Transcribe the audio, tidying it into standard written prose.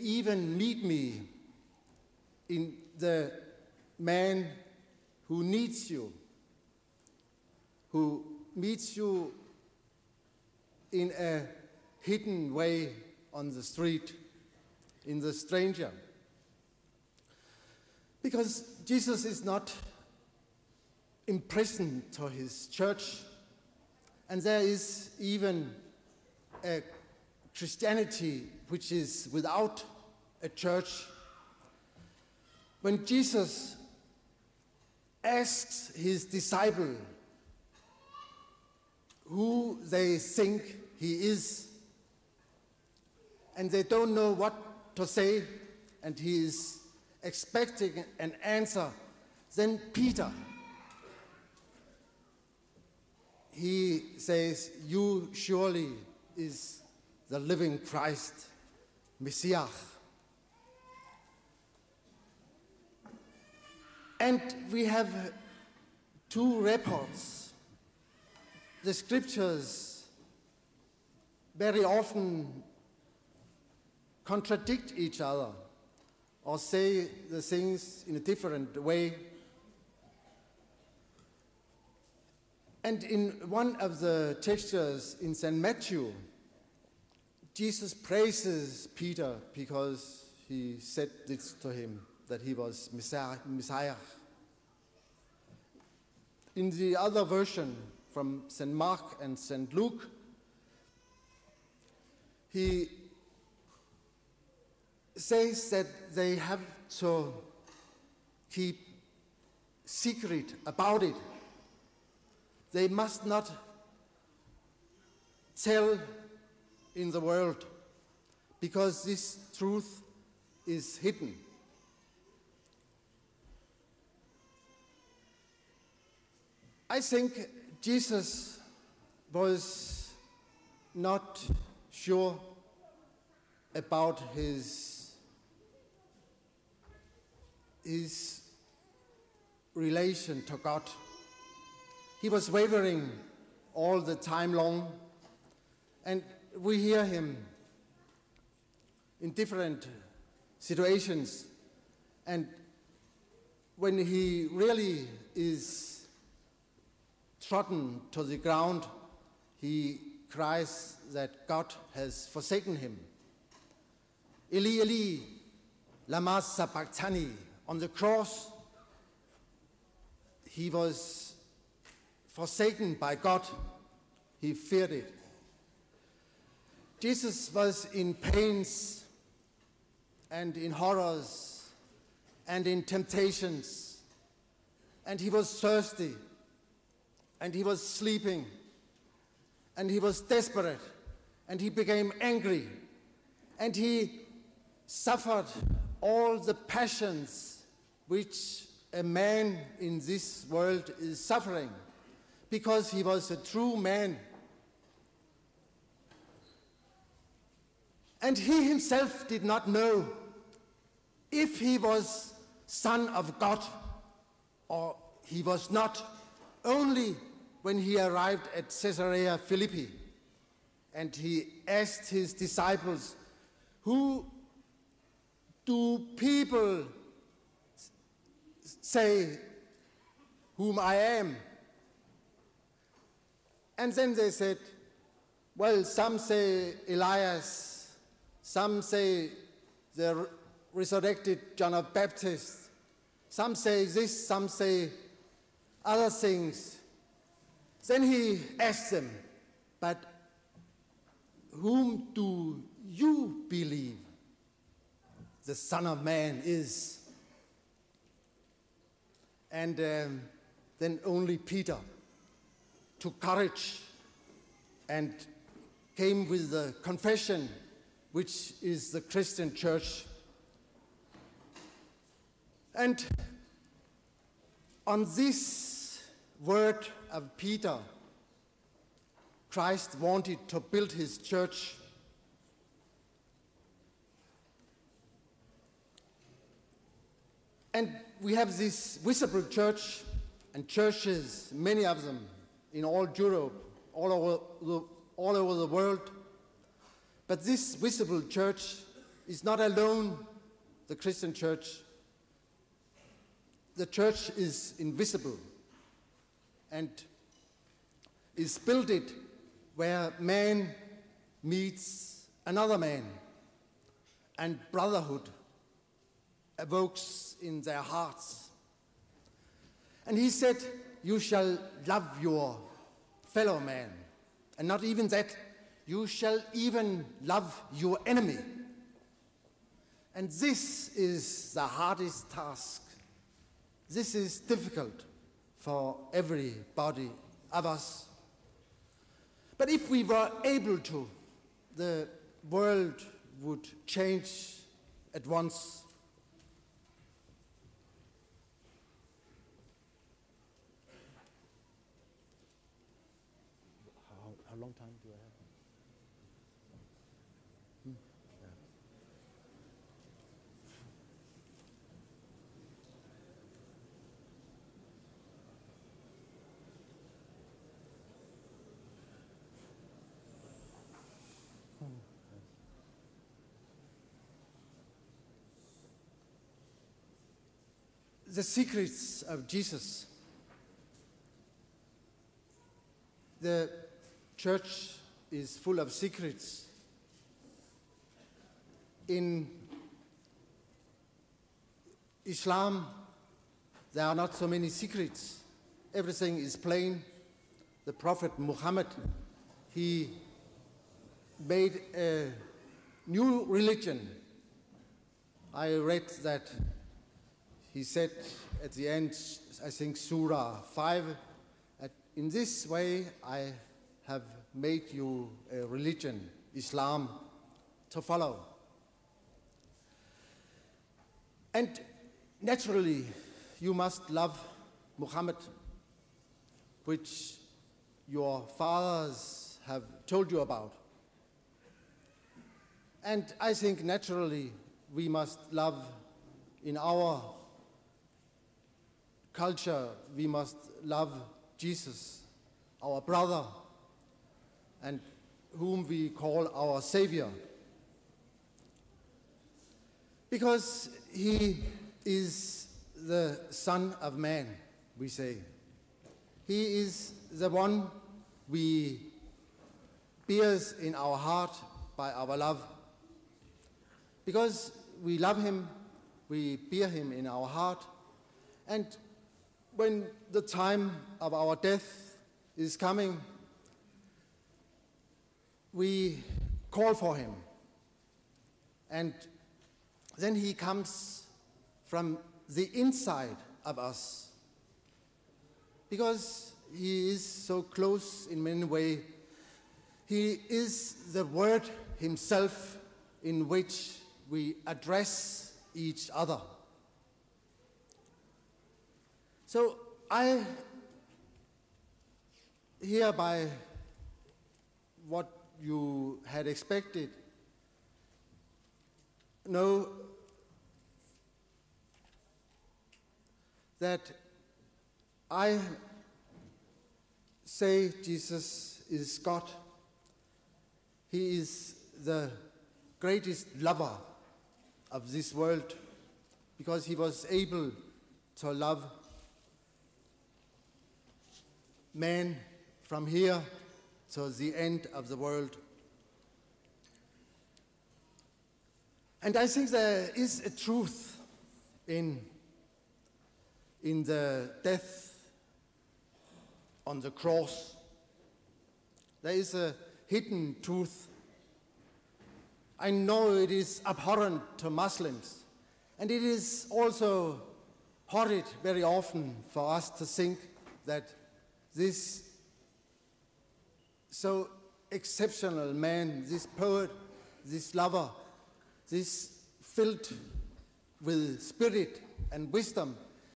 even meet me in the man who needs you, who meets you in a hidden way on the street, in the stranger. Because Jesus is not imprisoned to his church, and there is even a Christianity which is without a church. When Jesus asks his disciple who they think he is, and they don't know what to say, and he is expecting an answer, then Peter, he says, "You surely is the living Christ, Messiah." And we have two reports. The scriptures very often contradict each other or say the things in a different way. And in one of the textures in St. Matthew, Jesus praises Peter because he said this to him, that he was Messiah. In the other version, from St. Mark and St. Luke, he says that they have to keep secret about it. They must not tell in the world, because this truth is hidden. I think Jesus was not sure about his relation to God. He was wavering all the time long, and we hear him in different situations, and when he really is trodden to the ground, he cries that God has forsaken him. Eli, Eli, lama sabachthani. On the cross, he was forsaken by God. He feared it. Jesus was in pains and in horrors and in temptations, and he was thirsty, and he was sleeping, and he was desperate, and he became angry, and he suffered all the passions which a man in this world is suffering, because he was a true man. And he himself did not know if he was Son of God or he was not, only when he arrived at Caesarea Philippi and he asked his disciples, "Who do people say whom I am?" And then they said, "Well, some say Elias, some say the resurrected John the Baptist, some say this, some say other things." Then he asked them, "But whom do you believe the Son of Man is?" And then only Peter took courage and came with the confession, which is the Christian church. And on this word of Peter, Christ wanted to build his church. And we have this visible church and churches, many of them, in all Europe, all over the world. But this visible church is not alone the Christian church. The church is invisible and is built where man meets another man and brotherhood evokes in their hearts. And he said, you shall love your fellow man. And not even that, you shall even love your enemy. And this is the hardest task. This is difficult for everybody of us. But if we were able to, the world would change at once. How long time do I have? The secrets of Jesus. The church is full of secrets. In Islam, there are not so many secrets. Everything is plain. The Prophet Muhammad, he made a new religion. I read that he said at the end, I think Surah 5, in this way I have made you a religion, Islam, to follow. And naturally, you must love Muhammad, which your fathers have told you about. And I think naturally we must love in our culture, we must love Jesus, our brother, and whom we call our Savior. Because he is the Son of Man, we say. He is the one we bears in our heart by our love. Because we love him, we bear him in our heart, and when the time of our death is coming, we call for him. And then he comes from the inside of us. Because he is so close in many ways. He is the Word himself in which we address each other. So I hereby what you had expected know that I say Jesus is God. He is the greatest lover of this world because he was able to love man from here to the end of the world. And I think there is a truth in the death on the cross. There is a hidden truth. I know it is abhorrent to Muslims, and it is also horrid very often for us to think that this so exceptional man, this poet, this lover, this filled with spirit and wisdom,